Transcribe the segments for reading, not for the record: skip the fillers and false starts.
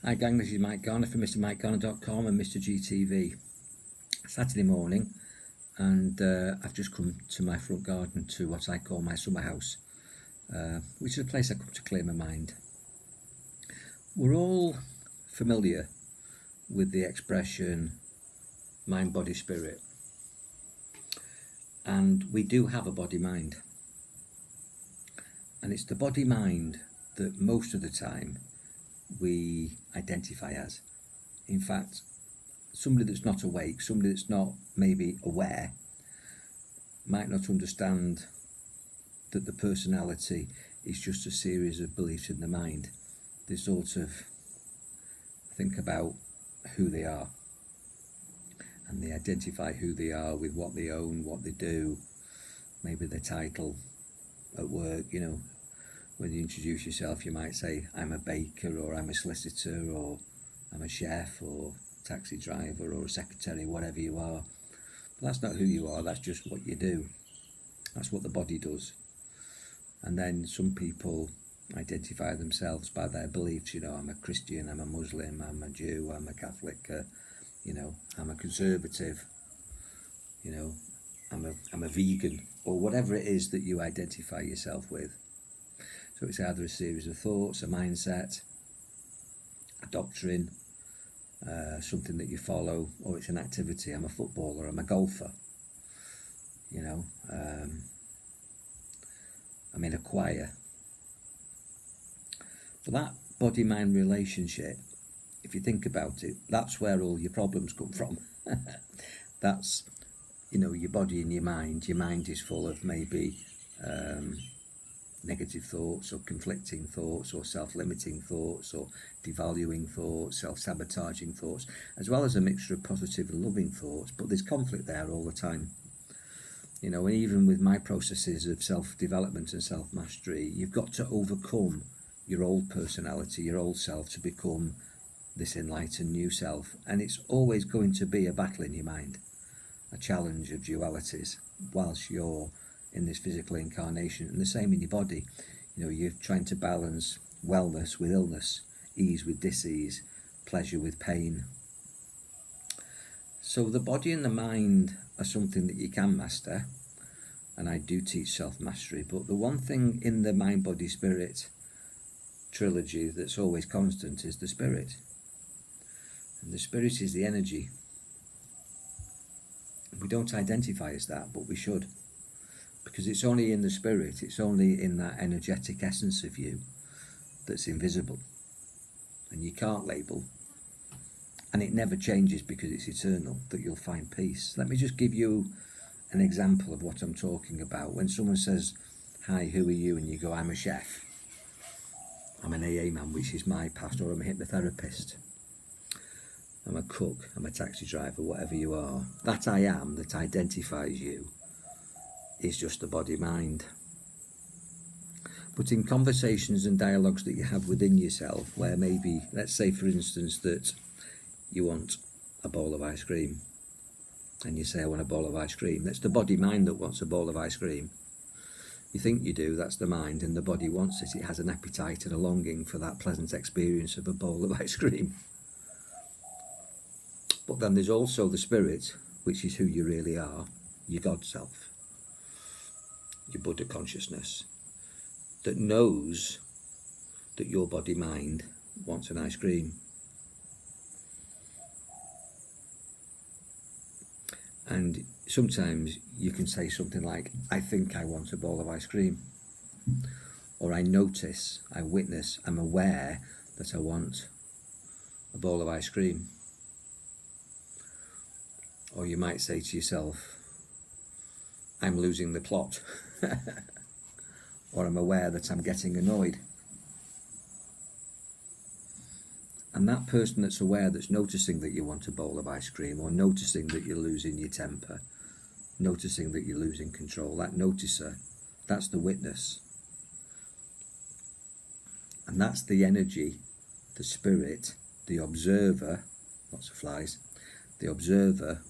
Hi gang, this is Mike Garner from MrMikeGarner.com and Mr GTV. Saturday morning, and I've just come to my front garden, to what I call my summer house, which is a place I come to clear my mind. We're all familiar with the expression mind, body, spirit, and we do have a body-mind, and it's the body-mind that most of the time we identify as. In fact, somebody that's not awake, somebody that's not maybe aware, might not understand that the personality is just a series of beliefs in the mind. They sort of think about who they are, and they identify who they are with what they own, what they do, maybe their title at work. You know, when you introduce yourself, you might say, I'm a baker, or I'm a solicitor, or I'm a chef, or taxi driver, or a secretary, whatever you are. But that's not who you are, that's just what you do. That's what the body does. And then some people identify themselves by their beliefs. You know, I'm a Christian, I'm a Muslim, I'm a Jew, I'm a Catholic, you know, I'm a conservative, you know, I'm a vegan, or whatever it is that you identify yourself with. So it's either a series of thoughts, a mindset, a doctrine, something that you follow, or it's an activity. I'm a footballer, I'm a golfer, you know, I'm in a choir. But that body-mind relationship, if you think about it, that's where all your problems come from. That's, you know, your body and your mind. Your mind is full of maybe negative thoughts, or conflicting thoughts, or self-limiting thoughts, or devaluing thoughts, self-sabotaging thoughts, as well as a mixture of positive and loving thoughts. But there's conflict there all the time. You know, and even with my processes of self-development and self-mastery, you've got to overcome your old personality, your old self, to become this enlightened new self. And it's always going to be a battle in your mind, a challenge of dualities, whilst you're in this physical incarnation. And the same in your body. You know, you're trying to balance wellness with illness, ease with dis-ease, pleasure with pain. So the body and the mind are something that you can master, and I do teach self-mastery. But the one thing in the mind, body, spirit trilogy that's always constant is the spirit. And the spirit is the energy. We don't identify as that, but we should. Because it's only in the spirit, it's only in that energetic essence of you that's invisible. And you can't label. And it never changes because it's eternal, that you'll find peace. Let me just give you an example of what I'm talking about. When someone says, hi, who are you? And you go, I'm a chef. I'm an AA man, which is my past, or I'm a hypnotherapist. I'm a cook, I'm a taxi driver, whatever you are. That I am, that identifies you, is just the body-mind. But in conversations and dialogues that you have within yourself, where maybe, let's say for instance that you want a bowl of ice cream, and you say, I want a bowl of ice cream. That's the body-mind that wants a bowl of ice cream. You think you do, that's the mind, and the body wants it. It has an appetite and a longing for that pleasant experience of a bowl of ice cream. But then there's also the spirit, which is who you really are, your God self, your Buddha consciousness, that knows that your body-mind wants an ice cream. And sometimes you can say something like, I think I want a bowl of ice cream. Or I notice, I witness, I'm aware that I want a bowl of ice cream. Or you might say to yourself, I'm losing the plot. Or I'm aware that I'm getting annoyed. And that person that's aware, that's noticing that you want a bowl of ice cream, or noticing that you're losing your temper, noticing that you're losing control, that noticer, that's the witness. And that's the energy, the spirit, the observer, lots of flies, the observer,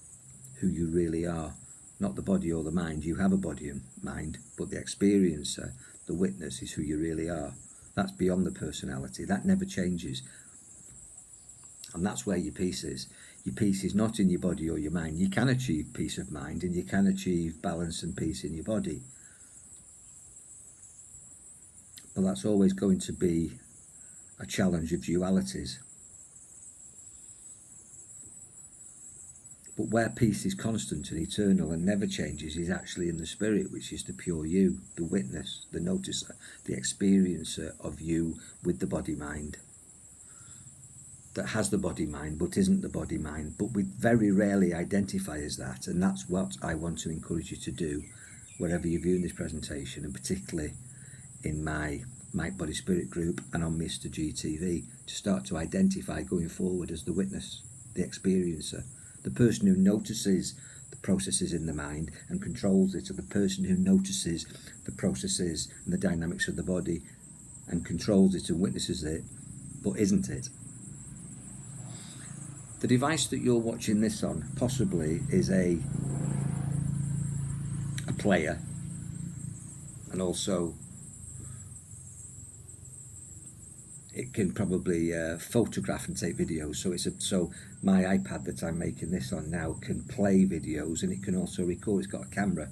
who you really are. Not the body or the mind. You have a body and mind, but the experiencer, the witness, is who you really are. That's beyond the personality. That never changes. And that's where your peace is. Your peace is not in your body or your mind. You can achieve peace of mind and you can achieve balance and peace in your body. But that's always going to be a challenge of dualities. But where peace is constant and eternal and never changes is actually in the spirit, which is the pure you, the witness, the noticer, the experiencer of you with the body-mind. That has the body-mind but isn't the body-mind, but we very rarely identify as that, and that's what I want to encourage you to do wherever you're viewing this presentation, and particularly in my Mind Body Spirit group and on Mr. GTV, to start to identify going forward as the witness, the experiencer, the person who notices the processes in the mind and controls it, or the person who notices the processes and the dynamics of the body and controls it and witnesses it, but isn't it. The device that you're watching this on possibly is a player, and also it can probably photograph and take videos. So my iPad that I'm making this on now can play videos, and it can also record. It's got a camera.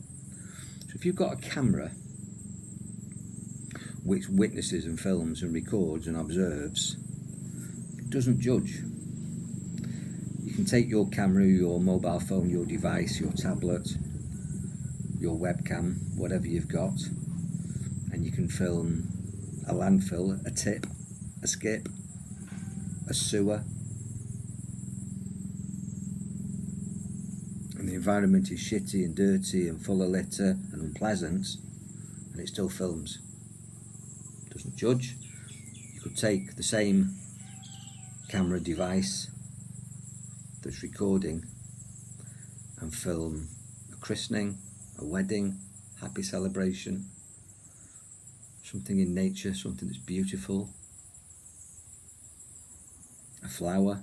So if you've got a camera which witnesses and films and records and observes, it doesn't judge. You can take your camera, your mobile phone, your device, your tablet, your webcam, whatever you've got, and you can film a landfill, a tip, a skip, a sewer, and the environment is shitty and dirty and full of litter and unpleasant, and it still films. It doesn't judge. You could take the same camera device that's recording and film a christening, a wedding, happy celebration, something in nature, something that's beautiful, a flower,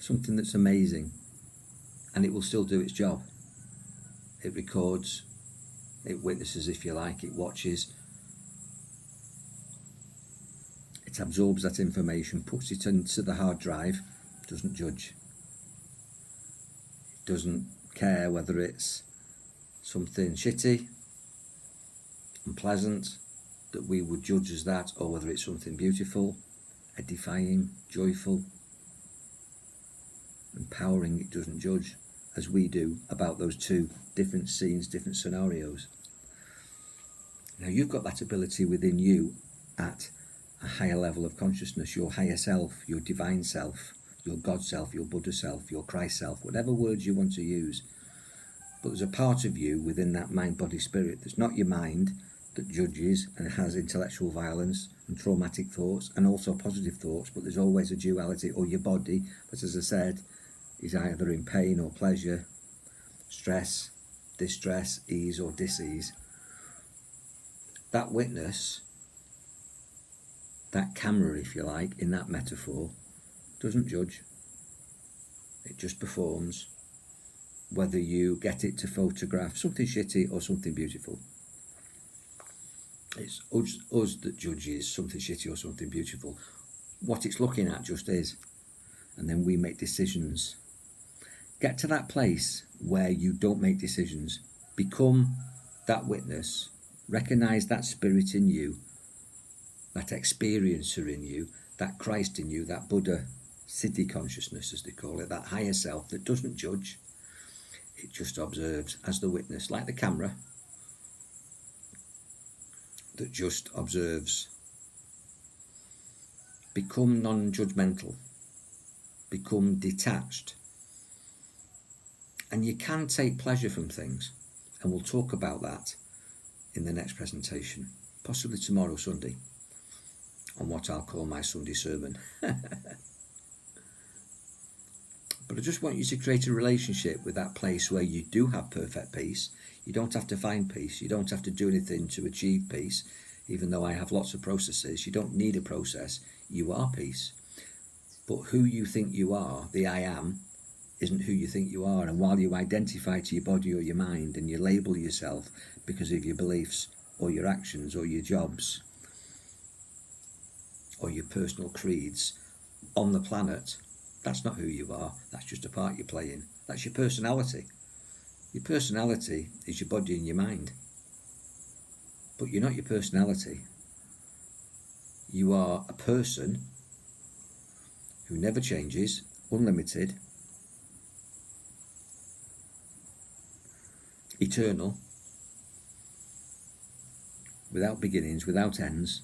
something that's amazing, and it will still do its job. It records, it witnesses if you like, it watches, it absorbs that information, puts it into the hard drive, doesn't judge. It doesn't care whether it's something shitty, unpleasant, that we would judge as that, or whether it's something beautiful, edifying, joyful, empowering. It doesn't judge, as we do, about those two different scenes, different scenarios. Now you've got that ability within you at a higher level of consciousness, your higher self, your divine self, your God self, your Buddha self, your Christ self, whatever words you want to use. But there's a part of you within that mind, body, spirit that's not your mind, that judges and has intellectual violence and traumatic thoughts and also positive thoughts, but there's always a duality, or your body that, as I said, is either in pain or pleasure, stress, distress, ease or dis-ease. That witness, that camera if you like, in that metaphor, doesn't judge. It just performs, whether you get it to photograph something shitty or something beautiful. It's us that judges something shitty or something beautiful. What it's looking at just is, and then we make decisions. Get to that place where you don't make decisions. Become that witness. Recognize that spirit in you, that experiencer in you, that Christ in you, that Buddha Siddhi consciousness, as they call it, that higher self that doesn't judge. It just observes as the witness, like the camera that just observes. Become non-judgmental. Become detached. And you can take pleasure from things, and we'll talk about that in the next presentation, possibly tomorrow, Sunday, on what I'll call my Sunday sermon. But I just want you to create a relationship with that place where you do have perfect peace. You don't have to find peace. You don't have to do anything to achieve peace. Even though I have lots of processes, you don't need a process. You are peace. But who you think you are, the I am, isn't who you think you are. And while you identify to your body or your mind and you label yourself because of your beliefs or your actions or your jobs, or your personal creeds on the planet. That's not who you are. That's just a part you're playing. That's your personality. Your personality is your body and your mind. But you're not your personality. You are a person who never changes, unlimited, eternal, without beginnings, without ends,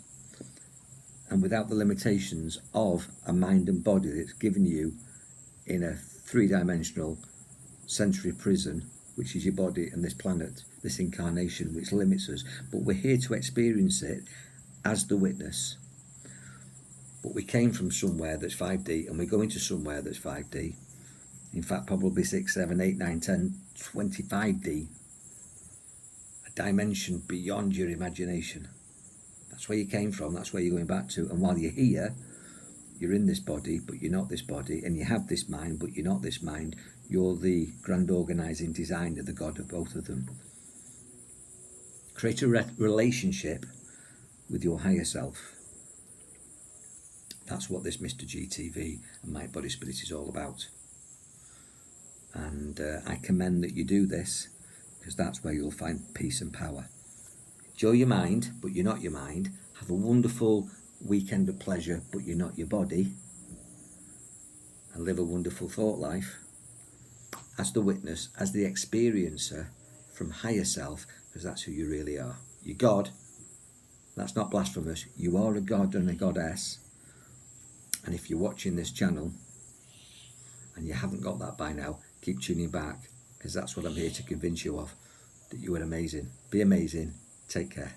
and without the limitations of a mind and body that's given you in a three-dimensional sensory prison, which is your body and this planet, this incarnation, which limits us. But we're here to experience it as the witness. But we came from somewhere that's 5D, and we're going to somewhere that's 5D. In fact, probably 6, 7, 8, 9, 10, 25D. A dimension beyond your imagination. That's where you came from, that's where you're going back to. And while you're here, you're in this body, but you're not this body. And you have this mind, but you're not this mind. You're the grand organising designer, the God of both of them. Create a relationship with your higher self. That's what this Mr. GTV and Mind Body Spirit is all about. And I commend that you do this, because that's where you'll find peace and power. Enjoy your mind, but you're not your mind. Have a wonderful weekend of pleasure, but you're not your body. And live a wonderful thought life as the witness, as the experiencer from higher self, because that's who you really are. You're God. That's not blasphemous. You are a God and a goddess. And if you're watching this channel and you haven't got that by now, keep tuning back, because that's what I'm here to convince you of, that you are amazing. Be amazing. Take care.